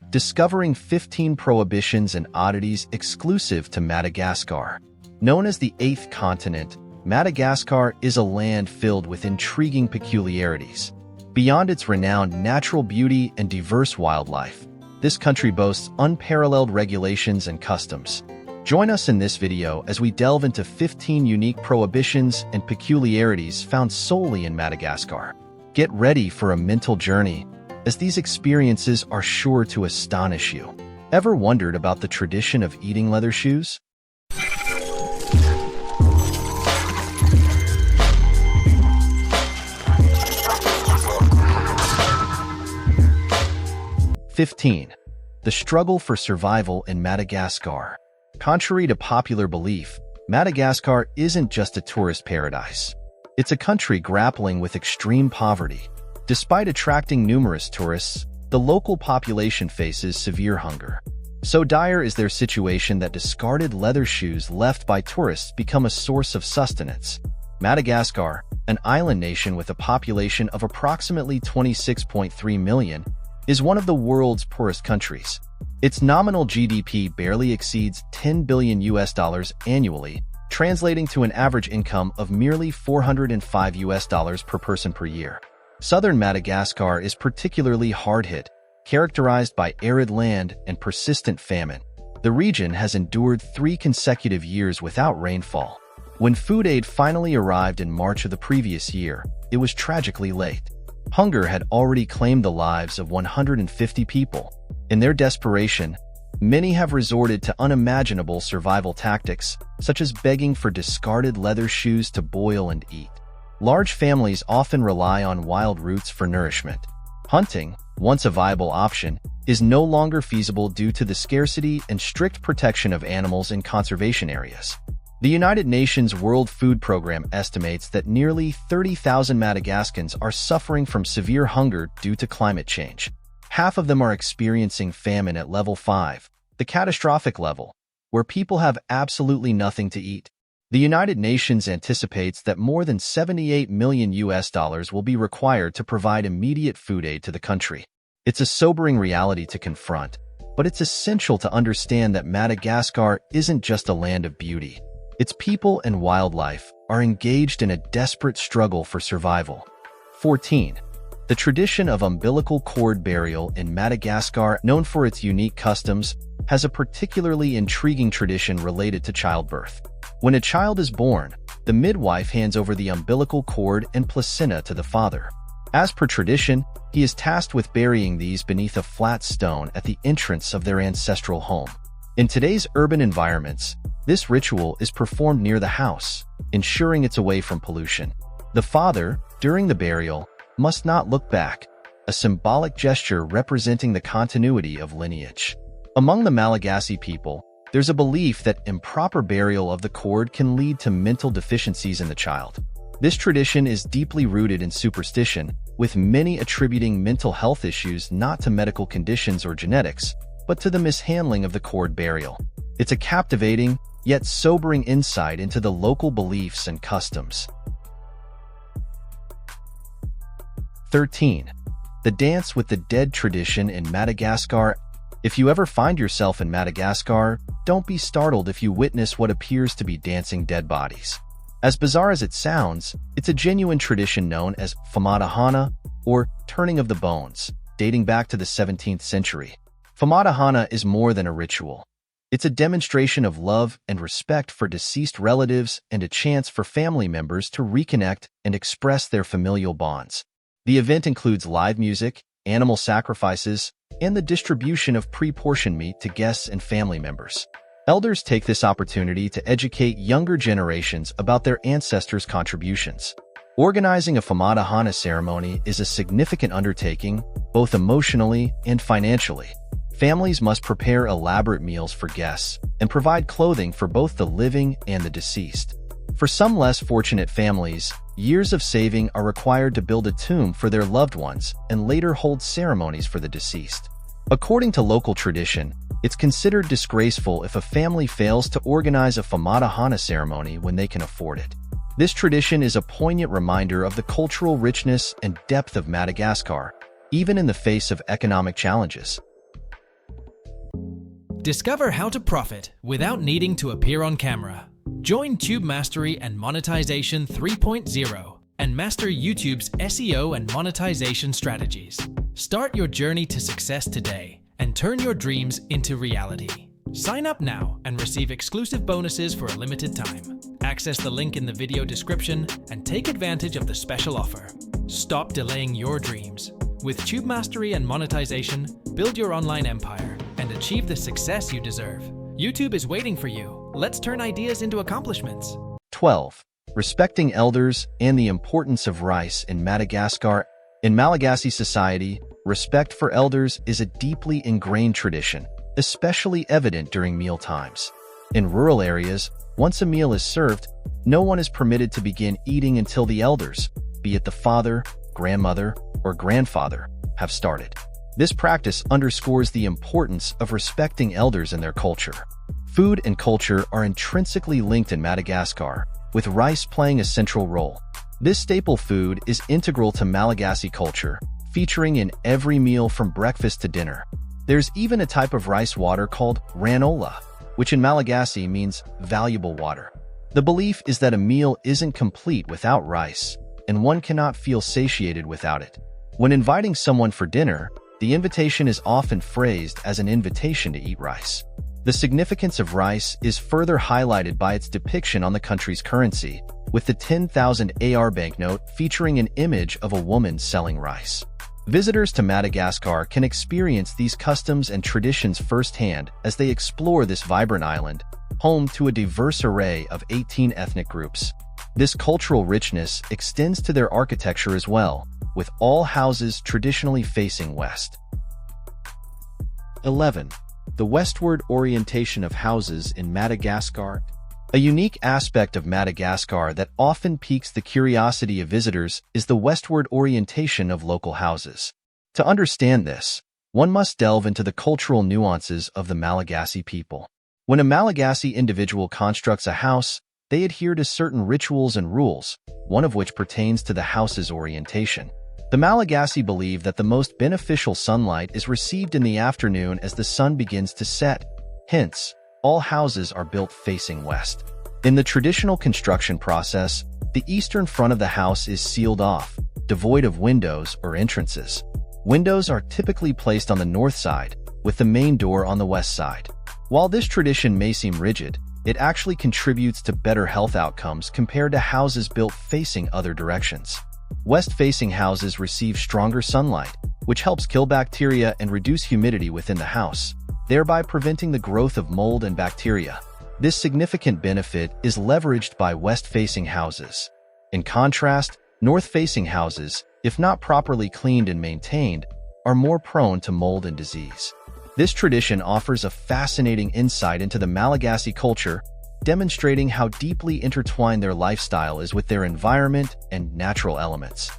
discovering 15 prohibitions and oddities exclusive to Madagascar. Known as the Eighth Continent, Madagascar is a land filled with intriguing peculiarities. Beyond its renowned natural beauty and diverse wildlife, this country boasts unparalleled regulations and customs. Join us in this video as we delve into 15 unique prohibitions and peculiarities found solely in Madagascar. Get ready for a mental journey, as these experiences are sure to astonish you. Ever wondered about the tradition of eating leather shoes? (15) The struggle for survival in Madagascar. Contrary to popular belief, Madagascar isn't just a tourist paradise. It's a country grappling with extreme poverty. Despite attracting numerous tourists, the local population faces severe hunger. So dire is their situation that discarded leather shoes left by tourists become a source of sustenance. Madagascar, an island nation with a population of approximately 26.3 million, is one of the world's poorest countries. Its nominal GDP barely exceeds $10 billion annually, translating to an average income of merely $405 per person per year. Southern Madagascar is particularly hard-hit, characterized by arid land and persistent famine. The region has endured 3 consecutive years without rainfall. When food aid finally arrived in March of the previous year, it was tragically late. Hunger had already claimed the lives of 150 people. In their desperation, many have resorted to unimaginable survival tactics, such as begging for discarded leather shoes to boil and eat. Large families often rely on wild roots for nourishment. Hunting, once a viable option, is no longer feasible due to the scarcity and strict protection of animals in conservation areas. The United Nations World Food Programme estimates that nearly 30,000 Madagascans are suffering from severe hunger due to climate change. Half of them are experiencing famine at level 5, the catastrophic level, where people have absolutely nothing to eat. The United Nations anticipates that more than $78 million will be required to provide immediate food aid to the country. It's a sobering reality to confront, but it's essential to understand that Madagascar isn't just a land of beauty. Its people and wildlife are engaged in a desperate struggle for survival. 14. The tradition of umbilical cord burial in Madagascar, known for its unique customs, has a particularly intriguing tradition related to childbirth. When a child is born, the midwife hands over the umbilical cord and placenta to the father. As per tradition, he is tasked with burying these beneath a flat stone at the entrance of their ancestral home. In today's urban environments, this ritual is performed near the house, ensuring it's away from pollution. The father, during the burial, must not look back, a symbolic gesture representing the continuity of lineage. Among the Malagasy people, there's a belief that improper burial of the cord can lead to mental deficiencies in the child. This tradition is deeply rooted in superstition, with many attributing mental health issues not to medical conditions or genetics, but to the mishandling of the cord burial. It's a captivating, yet sobering insight into the local beliefs and customs. 13. The Dance with the Dead tradition in Madagascar. If you ever find yourself in Madagascar, don't be startled if you witness what appears to be dancing dead bodies. As bizarre as it sounds, it's a genuine tradition known as Famadahana, or turning of the bones, dating back to the 17th century. Famadahana is more than a ritual. It's a demonstration of love and respect for deceased relatives and a chance for family members to reconnect and express their familial bonds. The event includes live music, animal sacrifices, and the distribution of pre-portioned meat to guests and family members. Elders take this opportunity to educate younger generations about their ancestors' contributions. Organizing a Famadahana ceremony is a significant undertaking, both emotionally and financially. Families must prepare elaborate meals for guests and provide clothing for both the living and the deceased. For some less fortunate families, years of saving are required to build a tomb for their loved ones and later hold ceremonies for the deceased. According to local tradition, it's considered disgraceful if a family fails to organize a Famadahana ceremony when they can afford it. This tradition is a poignant reminder of the cultural richness and depth of Madagascar, even in the face of economic challenges. Discover how to profit without needing to appear on camera. Join Tube Mastery and Monetization 3.0 and master YouTube's SEO and monetization strategies. Start your journey to success today and turn your dreams into reality. Sign up now and receive exclusive bonuses for a limited time. Access the link in the video description and take advantage of the special offer. Stop delaying your dreams. With Tube Mastery and Monetization, build your online empire and achieve the success you deserve. YouTube is waiting for you. Let's turn ideas into accomplishments. 12. Respecting elders and the importance of rice in Madagascar. In Malagasy society, respect for elders is a deeply ingrained tradition, especially evident during meal times. In rural areas, once a meal is served, no one is permitted to begin eating until the elders, be it the father, grandmother, or grandfather, have started. This practice underscores the importance of respecting elders in their culture. Food and culture are intrinsically linked in Madagascar, with rice playing a central role. This staple food is integral to Malagasy culture, featuring in every meal from breakfast to dinner. There's even a type of rice water called granola, which in Malagasy means valuable water. The belief is that a meal isn't complete without rice, and one cannot feel satiated without it. When inviting someone for dinner, the invitation is often phrased as an invitation to eat rice. The significance of rice is further highlighted by its depiction on the country's currency, with the 10,000 AR banknote featuring an image of a woman selling rice. Visitors to Madagascar can experience these customs and traditions firsthand as they explore this vibrant island, home to a diverse array of 18 ethnic groups. This cultural richness extends to their architecture as well, with all houses traditionally facing west. 11. The westward orientation of houses in Madagascar. A unique aspect of Madagascar that often piques the curiosity of visitors is the westward orientation of local houses. To understand this, one must delve into the cultural nuances of the Malagasy people. When a Malagasy individual constructs a house, they adhere to certain rituals and rules, one of which pertains to the house's orientation. The Malagasy believe that the most beneficial sunlight is received in the afternoon as the sun begins to set. Hence, all houses are built facing west. In the traditional construction process, the eastern front of the house is sealed off, devoid of windows or entrances. Windows are typically placed on the north side, with the main door on the west side. While this tradition may seem rigid, it actually contributes to better health outcomes compared to houses built facing other directions. West-facing houses receive stronger sunlight, which helps kill bacteria and reduce humidity within the house, thereby preventing the growth of mold and bacteria. This significant benefit is leveraged by west-facing houses. In contrast, north-facing houses, if not properly cleaned and maintained, are more prone to mold and disease. This tradition offers a fascinating insight into the Malagasy culture, demonstrating how deeply intertwined their lifestyle is with their environment and natural elements.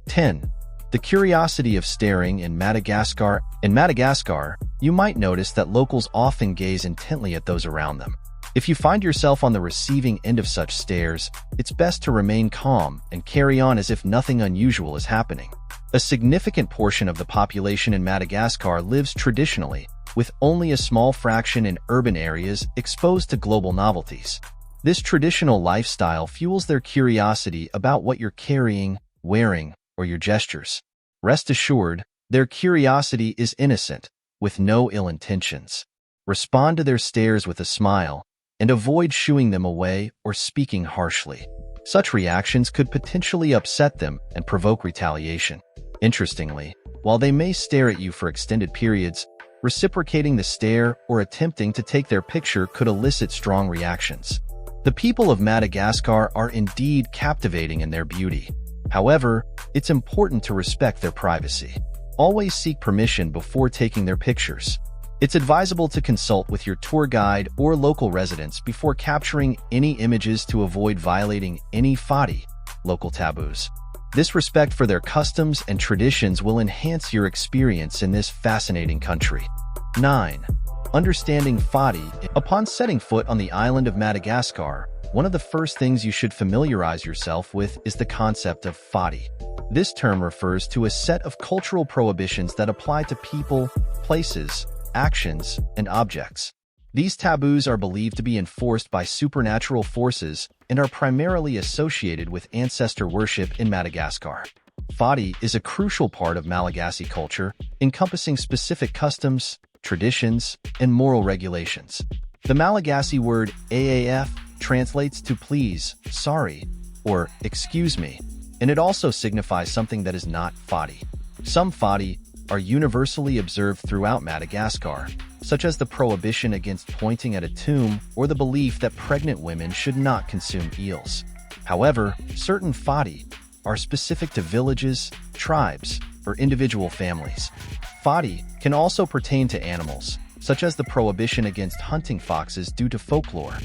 10. The curiosity of staring in Madagascar. In Madagascar, you might notice that locals often gaze intently at those around them. If you find yourself on the receiving end of such stares, it's best to remain calm and carry on as if nothing unusual is happening. A significant portion of the population in Madagascar lives traditionally, with only a small fraction in urban areas exposed to global novelties. This traditional lifestyle fuels their curiosity about what you're carrying, wearing, or your gestures. Rest assured, their curiosity is innocent, with no ill intentions. Respond to their stares with a smile, and avoid shooing them away or speaking harshly. Such reactions could potentially upset them and provoke retaliation. Interestingly, while they may stare at you for extended periods, reciprocating the stare or attempting to take their picture could elicit strong reactions. The people of Madagascar are indeed captivating in their beauty. However, it's important to respect their privacy. Always seek permission before taking their pictures. It's advisable to consult with your tour guide or local residents before capturing any images to avoid violating any local taboos. This respect for their customs and traditions will enhance your experience in this fascinating country. 9. Understanding Fadi. Upon setting foot on the island of Madagascar, one of the first things you should familiarize yourself with is the concept of Fadi. This term refers to a set of cultural prohibitions that apply to people, places, actions, and objects. These taboos are believed to be enforced by supernatural forces and are primarily associated with ancestor worship in Madagascar. Fadi is a crucial part of Malagasy culture, encompassing specific customs, traditions, and moral regulations. The Malagasy word aaf translates to please, sorry, or excuse me, and it also signifies something that is not Fadi. Some Fadi are universally observed throughout Madagascar, such as the prohibition against pointing at a tomb or the belief that pregnant women should not consume eels. However, certain Fadi are specific to villages, tribes, or individual families. Fadi can also pertain to animals, such as the prohibition against hunting foxes due to folklore,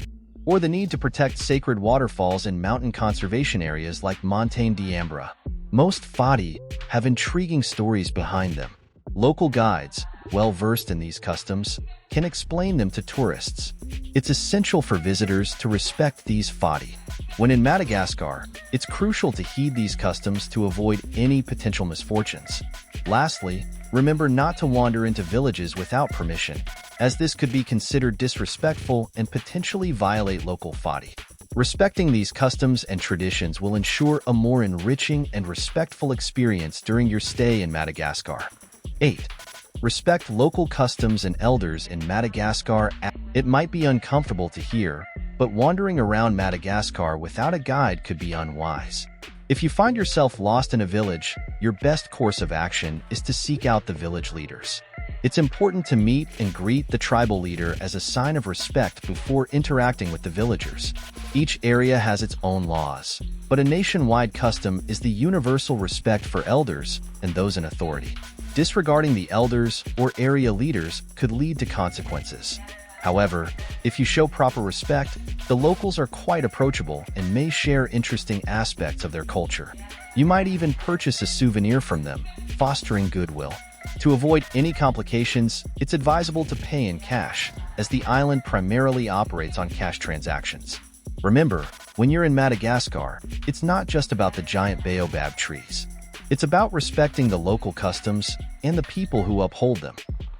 or the need to protect sacred waterfalls in mountain conservation areas like Montagne d'Ambra. Most Fadi have intriguing stories behind them. Local guides, well-versed in these customs, can explain them to tourists. It's essential for visitors to respect these Fadi. When in Madagascar, it's crucial to heed these customs to avoid any potential misfortunes. Lastly, remember not to wander into villages without permission, as this could be considered disrespectful and potentially violate local Fadi. Respecting these customs and traditions will ensure a more enriching and respectful experience during your stay in Madagascar. 8. Respect local customs and elders in Madagascar. It might be uncomfortable to hear, but wandering around Madagascar without a guide could be unwise. If you find yourself lost in a village, your best course of action is to seek out the village leaders. It's important to meet and greet the tribal leader as a sign of respect before interacting with the villagers. Each area has its own laws, but a nationwide custom is the universal respect for elders and those in authority. Disregarding the elders or area leaders could lead to consequences. However, if you show proper respect, the locals are quite approachable and may share interesting aspects of their culture. You might even purchase a souvenir from them, fostering goodwill. To avoid any complications, it's advisable to pay in cash, as the island primarily operates on cash transactions. Remember, when you're in Madagascar, it's not just about the giant baobab trees. It's about respecting the local customs and the people who uphold them.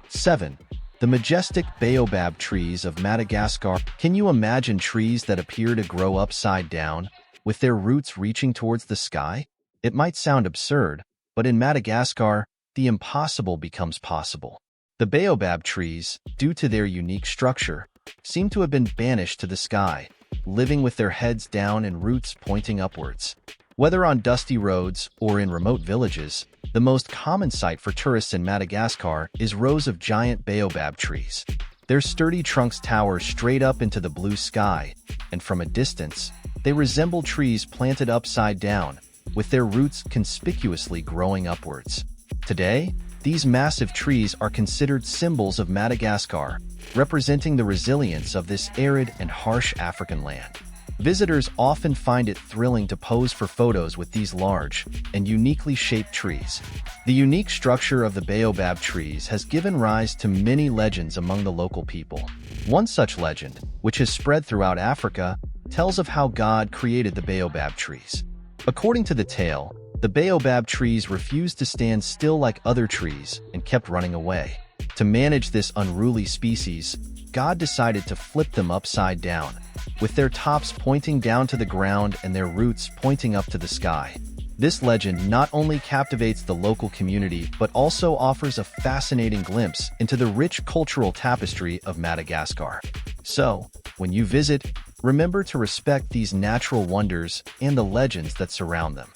7. The majestic baobab trees of Madagascar. Can you imagine trees that appear to grow upside down, with their roots reaching towards the sky? It might sound absurd, but in Madagascar, the impossible becomes possible. The baobab trees, due to their unique structure, seem to have been banished to the sky, living with their heads down and roots pointing upwards. Whether on dusty roads or in remote villages, the most common sight for tourists in Madagascar is rows of giant baobab trees. Their sturdy trunks tower straight up into the blue sky, and from a distance, they resemble trees planted upside down, with their roots conspicuously growing upwards. Today, these massive trees are considered symbols of Madagascar, representing the resilience of this arid and harsh African land. Visitors often find it thrilling to pose for photos with these large and uniquely shaped trees. The unique structure of the baobab trees has given rise to many legends among the local people. One such legend, which has spread throughout Africa, tells of how God created the baobab trees. According to the tale, the baobab trees refused to stand still like other trees and kept running away. To manage this unruly species, God decided to flip them upside down, with their tops pointing down to the ground and their roots pointing up to the sky. This legend not only captivates the local community but also offers a fascinating glimpse into the rich cultural tapestry of Madagascar. So, when you visit, remember to respect these natural wonders and the legends that surround them.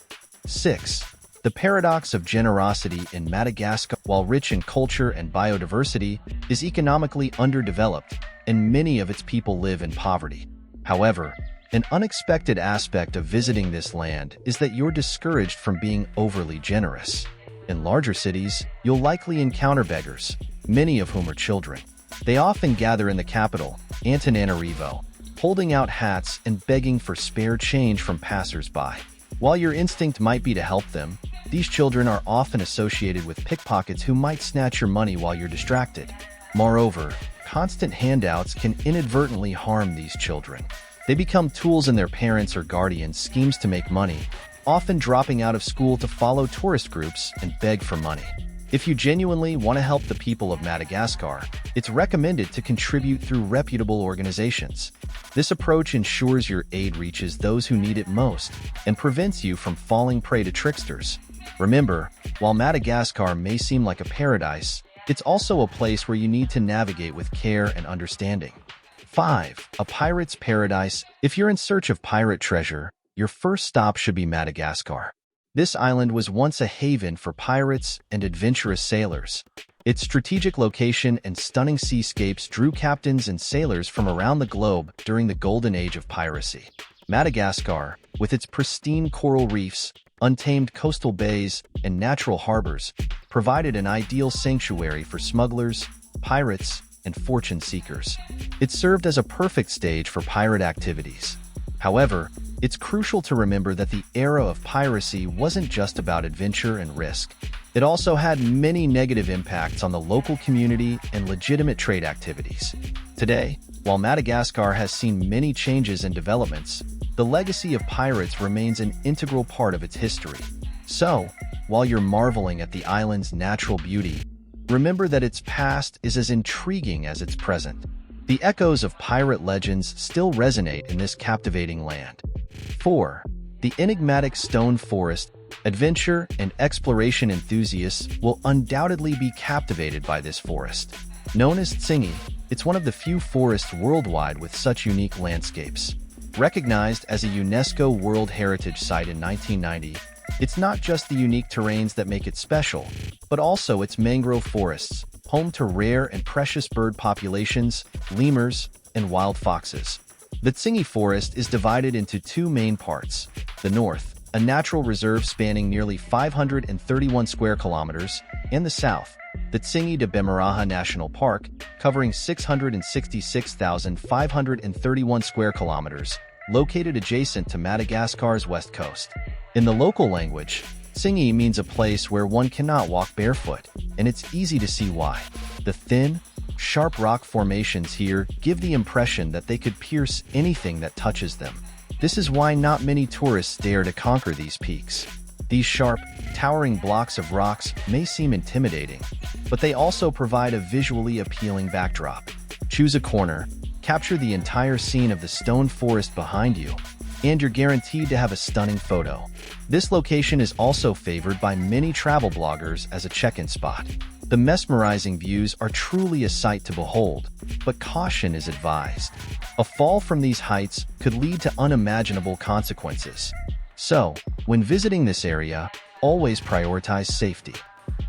6. The paradox of generosity in Madagascar. While rich in culture and biodiversity, is economically underdeveloped, and many of its people live in poverty. However, an unexpected aspect of visiting this land is that you're discouraged from being overly generous. In larger cities, you'll likely encounter beggars, many of whom are children. They often gather in the capital, Antananarivo, holding out hats and begging for spare change from passers-by. While your instinct might be to help them, these children are often associated with pickpockets who might snatch your money while you're distracted. Moreover, constant handouts can inadvertently harm these children. They become tools in their parents' or guardians' schemes to make money, often dropping out of school to follow tourist groups and beg for money. If you genuinely want to help the people of Madagascar, it's recommended to contribute through reputable organizations. This approach ensures your aid reaches those who need it most and prevents you from falling prey to tricksters. Remember, while Madagascar may seem like a paradise, it's also a place where you need to navigate with care and understanding. 5. A pirate's paradise. If you're in search of pirate treasure, your first stop should be Madagascar. This island was once a haven for pirates and adventurous sailors. Its strategic location and stunning seascapes drew captains and sailors from around the globe during the golden age of piracy. Madagascar, with its pristine coral reefs, untamed coastal bays, and natural harbors, provided an ideal sanctuary for smugglers, pirates, and fortune seekers. It served as a perfect stage for pirate activities. However, it's crucial to remember that the era of piracy wasn't just about adventure and risk. It also had many negative impacts on the local community and legitimate trade activities. Today, while Madagascar has seen many changes and developments, the legacy of pirates remains an integral part of its history. So, while you're marveling at the island's natural beauty, remember that its past is as intriguing as its present. The echoes of pirate legends still resonate in this captivating land. 4. The enigmatic stone forest. Adventure and exploration enthusiasts will undoubtedly be captivated by this forest. Known as Tsingy, it's one of the few forests worldwide with such unique landscapes. Recognized as a UNESCO World Heritage Site in 1990, it's not just the unique terrains that make it special, but also its mangrove forests, home to rare and precious bird populations, lemurs, and wild foxes. The Tsingy Forest is divided into two main parts. The north, a natural reserve spanning nearly 531 square kilometers, and the south, the Tsingy de Bemaraha National Park, covering 666,531 square kilometers, located adjacent to Madagascar's west coast. In the local language, Tsingy means a place where one cannot walk barefoot, and it's easy to see why. The thin, sharp rock formations here give the impression that they could pierce anything that touches them. This is why not many tourists dare to conquer these peaks. These sharp, towering blocks of rocks may seem intimidating, but they also provide a visually appealing backdrop. Choose a corner, capture the entire scene of the stone forest behind you, and you're guaranteed to have a stunning photo. This location is also favored by many travel bloggers as a check-in spot. The mesmerizing views are truly a sight to behold, but caution is advised. A fall from these heights could lead to unimaginable consequences. So, when visiting this area, always prioritize safety.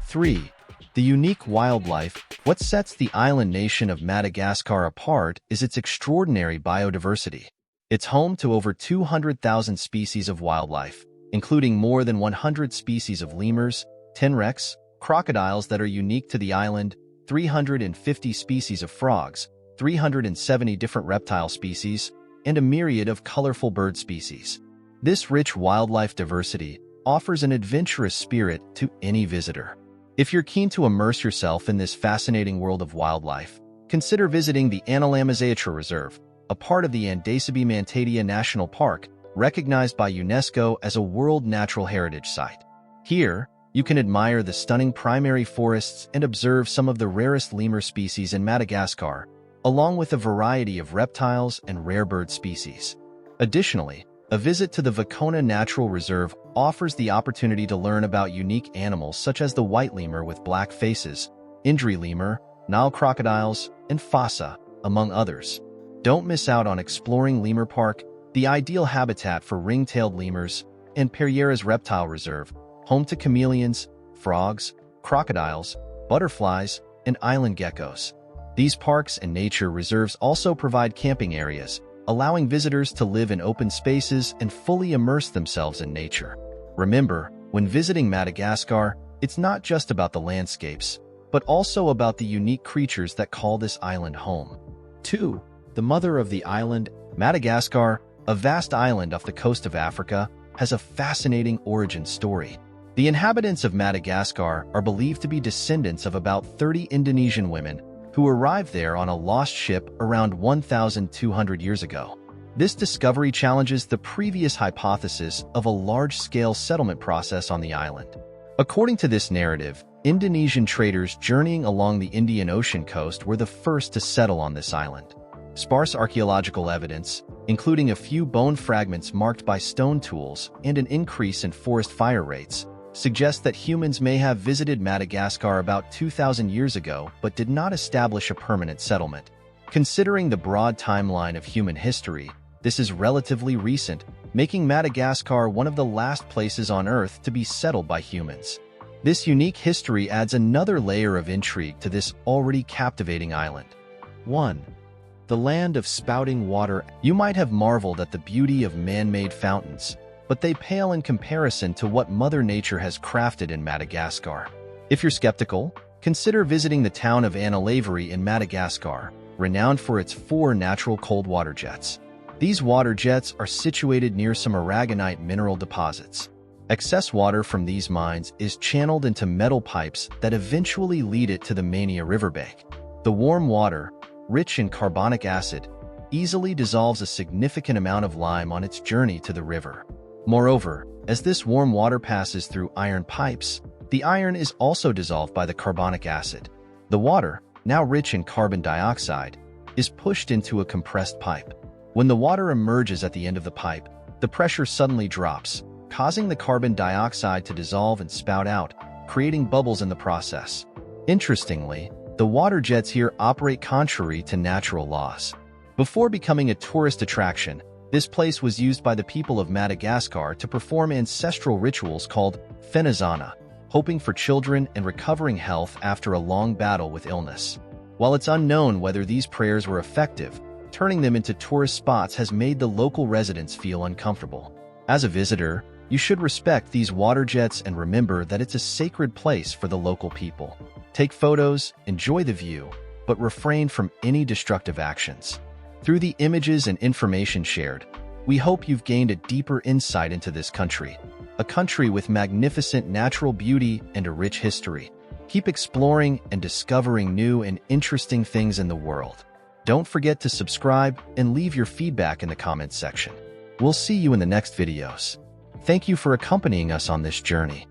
3. The unique wildlife. What sets the island nation of Madagascar apart is its extraordinary biodiversity. It's home to over 200,000 species of wildlife, including more than 100 species of lemurs, tenrecs, crocodiles that are unique to the island, 350 species of frogs, 370 different reptile species, and a myriad of colorful bird species. This rich wildlife diversity offers an adventurous spirit to any visitor. If you're keen to immerse yourself in this fascinating world of wildlife, consider visiting the Analamazatra Reserve, a part of the Andesibi-Mantadia National Park, recognized by UNESCO as a World Natural Heritage Site. Here, you can admire the stunning primary forests and observe some of the rarest lemur species in Madagascar, along with a variety of reptiles and rare bird species. Additionally, a visit to the Vacona Natural Reserve offers the opportunity to learn about unique animals such as the white lemur with black faces, Indri lemur, Nile crocodiles, and fossa, among others. Don't miss out on exploring Lemur Park, the ideal habitat for ring-tailed lemurs, and Pereira's Reptile Reserve, home to chameleons, frogs, crocodiles, butterflies, and island geckos. These parks and nature reserves also provide camping areas, allowing visitors to live in open spaces and fully immerse themselves in nature. Remember, when visiting Madagascar, it's not just about the landscapes, but also about the unique creatures that call this island home. 2. The mother of the island. Madagascar, a vast island off the coast of Africa, has a fascinating origin story. The inhabitants of Madagascar are believed to be descendants of about 30 Indonesian women who arrived there on a lost ship around 1,200 years ago. This discovery challenges the previous hypothesis of a large-scale settlement process on the island. According to this narrative, Indonesian traders journeying along the Indian Ocean coast were the first to settle on this island. Sparse archaeological evidence, including a few bone fragments marked by stone tools and an increase in forest fire rates, suggests that humans may have visited Madagascar about 2,000 years ago but did not establish a permanent settlement. Considering the broad timeline of human history, this is relatively recent, making Madagascar one of the last places on Earth to be settled by humans. This unique history adds another layer of intrigue to this already captivating island. 1. The land of spouting water. You might have marveled at the beauty of man-made fountains, but they pale in comparison to what Mother Nature has crafted in Madagascar. If you're skeptical, consider visiting the town of Analaveri in Madagascar, renowned for its 4 natural cold water jets. These water jets are situated near some aragonite mineral deposits. Excess water from these mines is channeled into metal pipes that eventually lead it to the Mania riverbank. The warm water, rich in carbonic acid, easily dissolves a significant amount of lime on its journey to the river. Moreover, as this warm water passes through iron pipes, the iron is also dissolved by the carbonic acid. The water, now rich in carbon dioxide, is pushed into a compressed pipe. When the water emerges at the end of the pipe, the pressure suddenly drops, causing the carbon dioxide to dissolve and spout out, creating bubbles in the process. Interestingly, the water jets here operate contrary to natural laws. Before becoming a tourist attraction, this place was used by the people of Madagascar to perform ancestral rituals called fenazana, hoping for children and recovering health after a long battle with illness. While it's unknown whether these prayers were effective, turning them into tourist spots has made the local residents feel uncomfortable. As a visitor, you should respect these water jets and remember that it's a sacred place for the local people. Take photos, enjoy the view, but refrain from any destructive actions. Through the images and information shared, we hope you've gained a deeper insight into this country, a country with magnificent natural beauty and a rich history. Keep exploring and discovering new and interesting things in the world. Don't forget to subscribe and leave your feedback in the comments section. We'll see you in the next videos. Thank you for accompanying us on this journey.